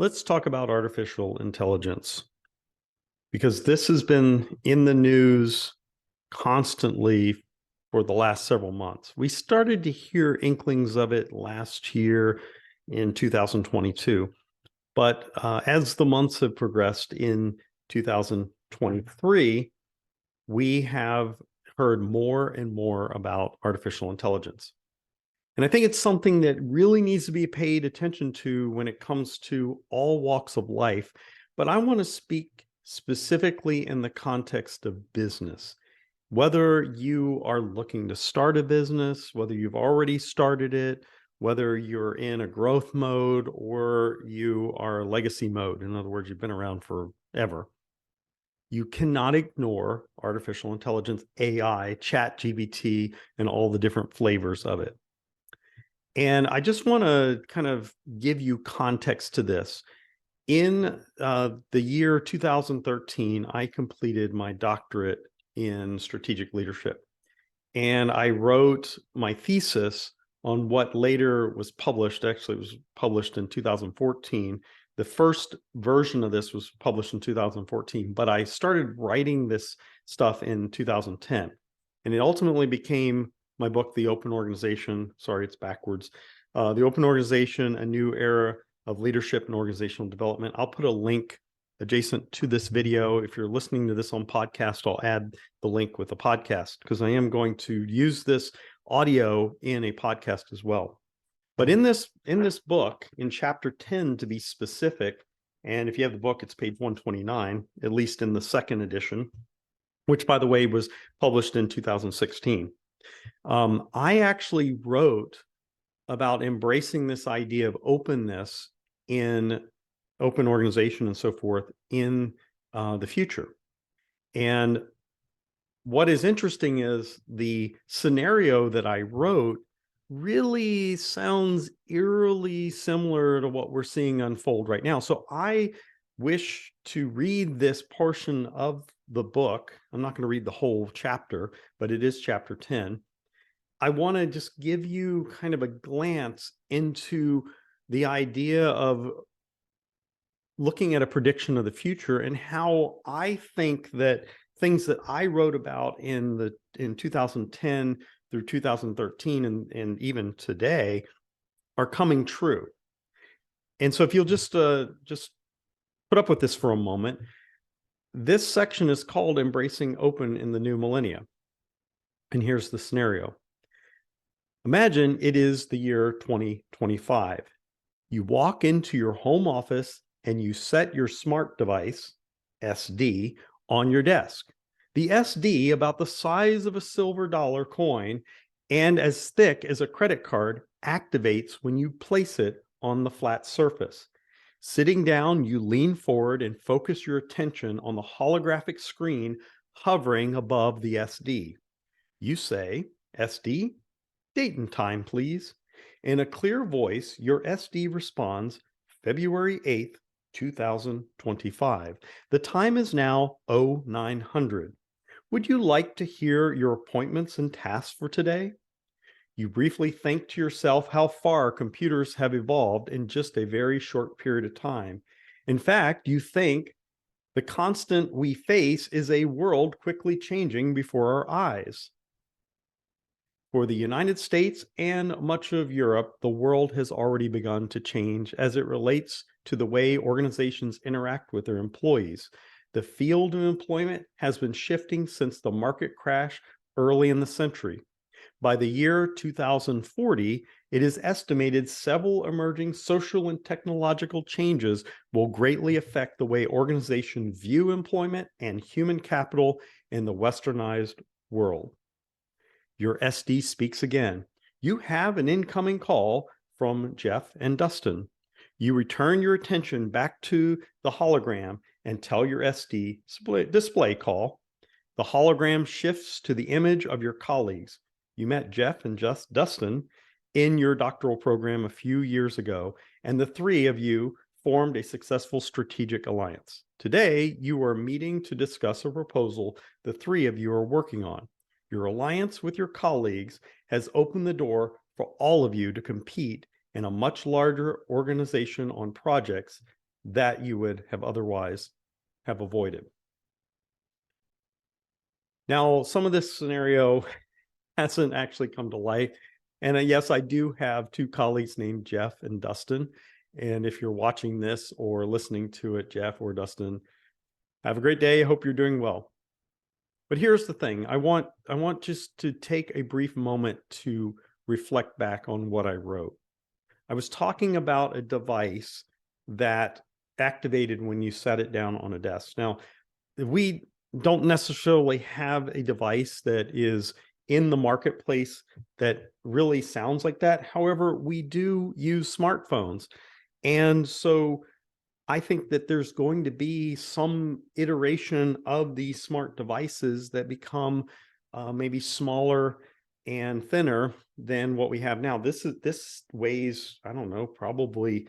Let's talk about artificial intelligence because this has been in the news constantly for the last several months. We started to hear inklings of it last year in 2022, but as the months have progressed in 2023, we have heard more and more about artificial intelligence. And I think it's something that really needs to be paid attention to when it comes to all walks of life. But I want to speak specifically in the context of business. Whether you are looking to start a business, whether you've already started it, whether you're in a growth mode or you are legacy mode, in other words, you've been around forever, you cannot ignore artificial intelligence, AI, ChatGPT, and all the different flavors of it. And I just want to kind of give you context to this. In the year 2013, I completed my doctorate in strategic leadership. And I wrote my thesis on what later was published. Actually, it was published in 2014. The first version of this was published in 2014, but I started writing this stuff in 2010. And it ultimately became my book, The Open Organization. Sorry, it's backwards. The Open Organization, A New Era of Leadership and Organizational Development. I'll put a link adjacent to this video. If you're listening to this on podcast, I'll add the link with the podcast because I am going to use this audio in a podcast as well. But in this book, in chapter 10 to be specific, and if you have the book, it's page 129, at least in the second edition, which by the way was published in 2016. I actually wrote about embracing this idea of openness in open organization and so forth in the future. And what is interesting is the scenario that I wrote really sounds eerily similar to what we're seeing unfold right now. So I wish to read this portion of the book. I'm not going to read the whole chapter, but it is chapter 10. I want to just give you kind of a glance into the idea of looking at a prediction of the future and how I think that things that I wrote about in 2010 through 2013 and even today are coming true. And so if you'll just put up with this for a moment, this section is called Embracing Open in the New Millennia. And here's the scenario. Imagine it is the year 2025. You walk into your home office and you set your smart device, SD, on your desk. The SD, about the size of a silver dollar coin and as thick as a credit card, activates when you place it on the flat surface. Sitting down, you lean forward and focus your attention on the holographic screen hovering above the SD. You say, SD, date and time, please. In a clear voice, your SD responds, February 8th, 2025. The time is now 0900. Would you like to hear your appointments and tasks for today? You briefly think to yourself how far computers have evolved in just a very short period of time. In fact, you think the constant we face is a world quickly changing before our eyes. For the United States and much of Europe, the world has already begun to change as it relates to the way organizations interact with their employees. The field of employment has been shifting since the market crash early in the century. By the year 2040, it is estimated several emerging social and technological changes will greatly affect the way organizations view employment and human capital in the westernized world. Your SD speaks again. You have an incoming call from Jeff and Dustin. You return your attention back to the hologram and tell your SD display call. The hologram shifts to the image of your colleagues. You met Jeff and Dustin in your doctoral program a few years ago, and the three of you formed a successful strategic alliance. Today, you are meeting to discuss a proposal the three of you are working on. Your alliance with your colleagues has opened the door for all of you to compete in a much larger organization on projects that you would have otherwise have avoided. Now, some of this scenario hasn't actually come to light. And yes, I do have two colleagues named Jeff and Dustin. And if you're watching this or listening to it, Jeff or Dustin, have a great day. I hope you're doing well. But here's the thing. I want just to take a brief moment to reflect back on what I wrote. I was talking about a device that activated when you set it down on a desk. Now, we don't necessarily have a device that is in the marketplace that really sounds like that. However, we do use smartphones. And so I think that there's going to be some iteration of these smart devices that become maybe smaller and thinner than what we have now. This weighs, I don't know, probably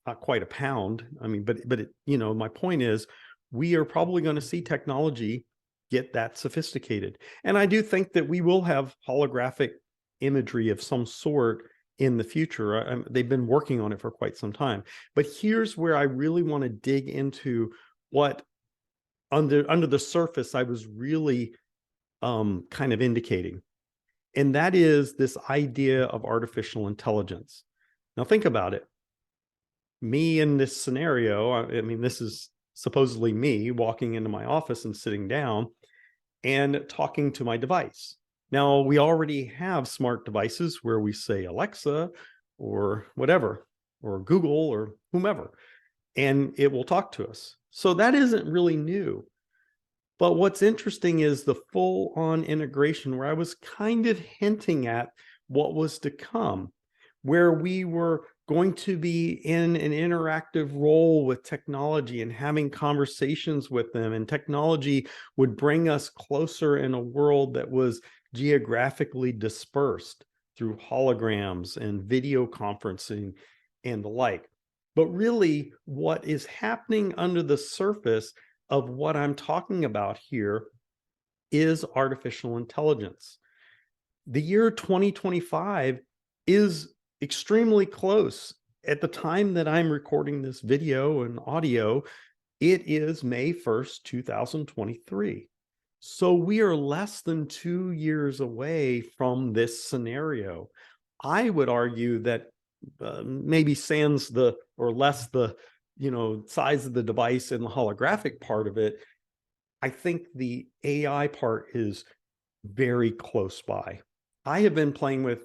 not quite a pound. I mean, but it, my point is, we are probably going to see technology get that sophisticated. And I do think that we will have holographic imagery of some sort in the future. They've been working on it for quite some time. But here's where I really want to dig into what under the surface I was really kind of indicating. And that is this idea of artificial intelligence. Now think about it. Me in this scenario, I mean, this is supposedly me walking into my office and sitting down and talking to my device. Now, we already have smart devices where we say Alexa or whatever, or Google or whomever, and it will talk to us. So that isn't really new. But what's interesting is the full-on integration where I was kind of hinting at what was to come, where we were going to be in an interactive role with technology and having conversations with them, and technology would bring us closer in a world that was geographically dispersed through holograms and video conferencing and the like. But really, what is happening under the surface of what I'm talking about here is artificial intelligence. The year 2025 is extremely close. At the time that I'm recording this video and audio, it is May 1st, 2023. So we are less than 2 years away from this scenario. I would argue that maybe sans less the size of the device and the holographic part of it, I think the AI part is very close by. I have been playing with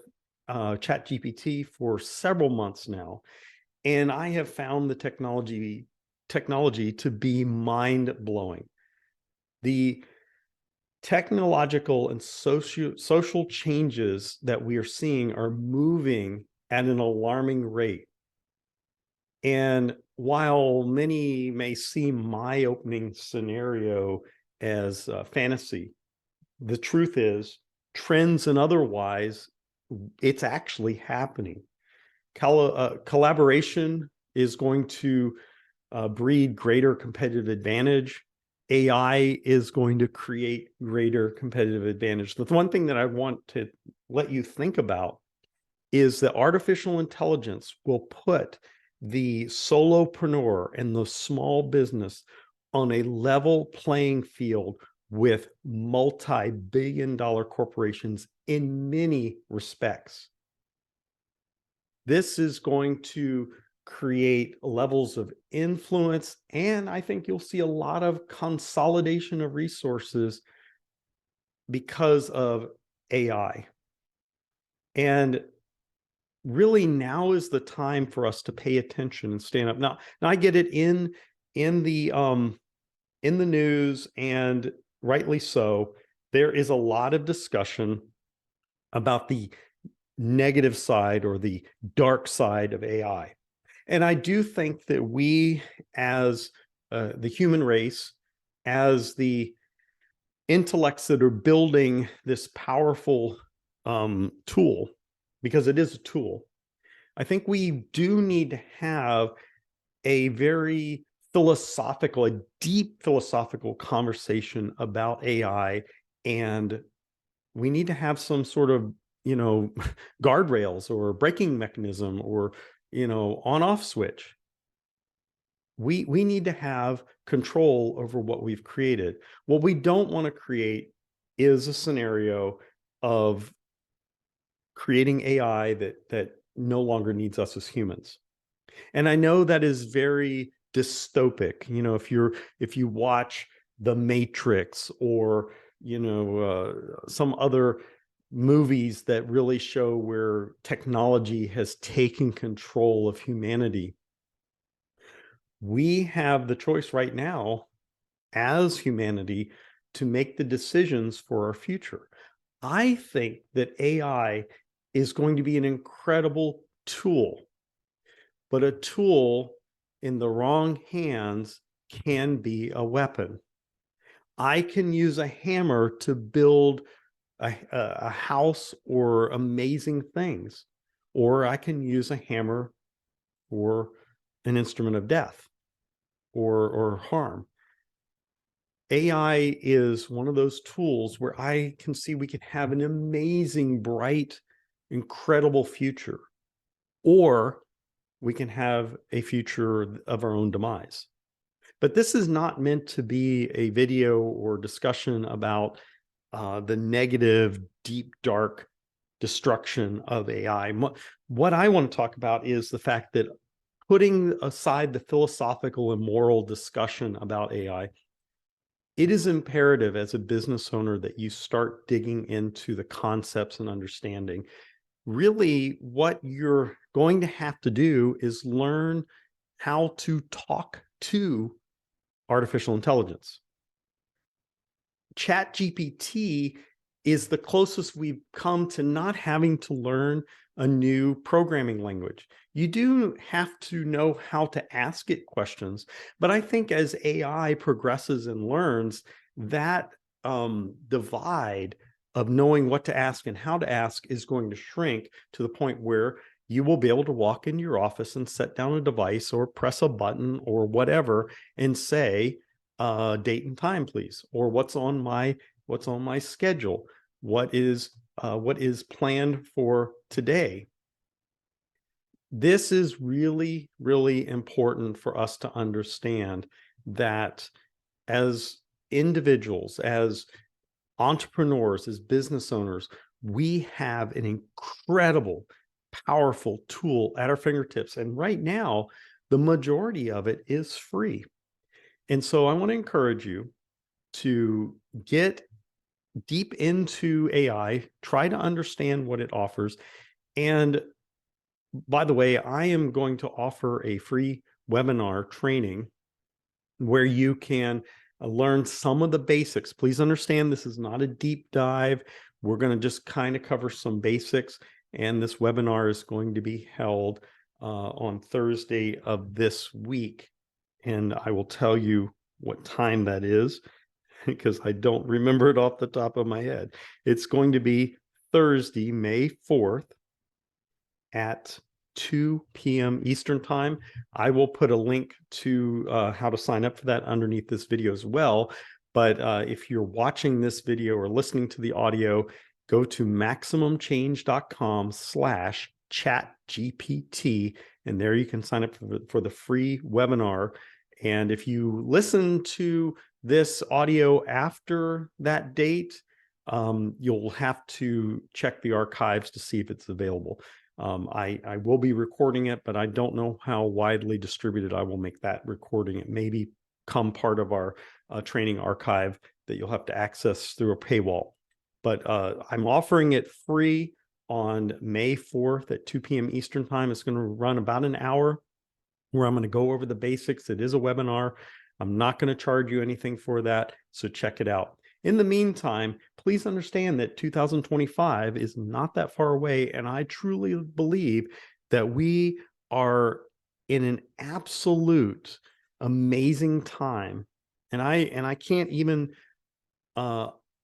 ChatGPT for several months now, and I have found the technology to be mind-blowing. The technological and social changes that we are seeing are moving at an alarming rate. And while many may see my opening scenario as fantasy, the truth is, trends and otherwise, it's actually happening. Collaboration is going to breed greater competitive advantage. AI is going to create greater competitive advantage. The one thing that I want to let you think about is that artificial intelligence will put the solopreneur and the small business on a level playing field with multi-billion-dollar corporations in many respects. This is going to create levels of influence, and I think you'll see a lot of consolidation of resources because of AI. And really, now is the time for us to pay attention and stand up. Now I get it in the news, and rightly so. There is a lot of discussion about the negative side or the dark side of AI. And I do think that we, as the human race, as the intellects that are building this powerful tool, because it is a tool, I think we do need to have a very philosophical, a deep philosophical conversation about AI, and we need to have some sort of, guardrails or braking mechanism or, on-off switch. We need to have control over what we've created. What we don't want to create is a scenario of creating AI that no longer needs us as humans. And I know that is very dystopic. You know, if you watch The Matrix or some other movies that really show where technology has taken control of humanity, we have the choice right now as humanity to make the decisions for our future. I think that AI is going to be an incredible tool, but a tool in the wrong hands can be a weapon. I can use a hammer to build a house or amazing things, or I can use a hammer for an instrument of death or harm. AI is one of those tools where I can see we can have an amazing, bright, incredible future, or we can have a future of our own demise. But this is not meant to be a video or discussion about the negative, deep, dark destruction of AI. What I want to talk about is the fact that, putting aside the philosophical and moral discussion about AI, it is imperative as a business owner that you start digging into the concepts and understanding. Really, what you're going to have to do is learn how to talk to artificial intelligence. ChatGPT is the closest we've come to not having to learn a new programming language. You do have to know how to ask it questions, but I think as AI progresses and learns, that divide of knowing what to ask and how to ask is going to shrink to the point where you will be able to walk into your office and set down a device or press a button or whatever and say, date and time, please, or what's on my schedule, what is planned for today. This is really, really important for us to understand, that as individuals, as entrepreneurs, as business owners, we have an incredible, powerful tool at our fingertips. And right now, the majority of it is free. And so I want to encourage you to get deep into AI, try to understand what it offers. And by the way, I am going to offer a free webinar training where you can learn some of the basics. Please understand, this is not a deep dive. We're going to just kind of cover some basics. And this webinar is going to be held on Thursday of this week. And I will tell you what time that is, because I don't remember it off the top of my head. It's going to be Thursday, May 4th at 2 p.m. Eastern time. I will put a link to how to sign up for that underneath this video as well. But if you're watching this video or listening to the audio, go to maximumchange.com/chatgpt, and there you can sign up for the free webinar. And if you listen to this audio after that date, you'll have to check the archives to see if it's available. I will be recording it, but I don't know how widely distributed I will make that recording. It may become part of our training archive that you'll have to access through a paywall. But I'm offering it free on May 4th at 2 p.m. Eastern time. It's going to run about an hour, where I'm going to go over the basics. It is a webinar. I'm not going to charge you anything for that, so check it out. In the meantime, please understand that 2025 is not that far away, and I truly believe that we are in an absolute amazing time. And I can't even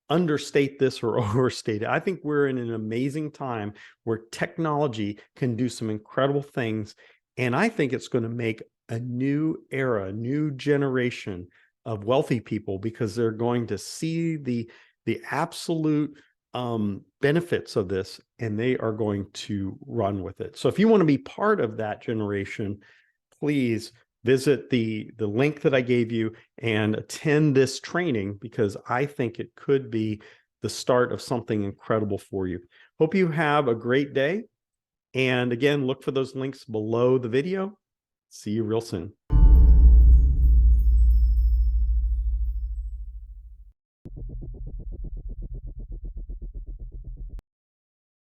understate this or overstate it. I think we're in an amazing time where technology can do some incredible things. And I think it's going to make a new era, a new generation of wealthy people, because they're going to see the absolute benefits of this, and they are going to run with it. So if you want to be part of that generation, please visit the link that I gave you and attend this training, because I think it could be the start of something incredible for you. Hope you have a great day. And again, look for those links below the video. See you real soon.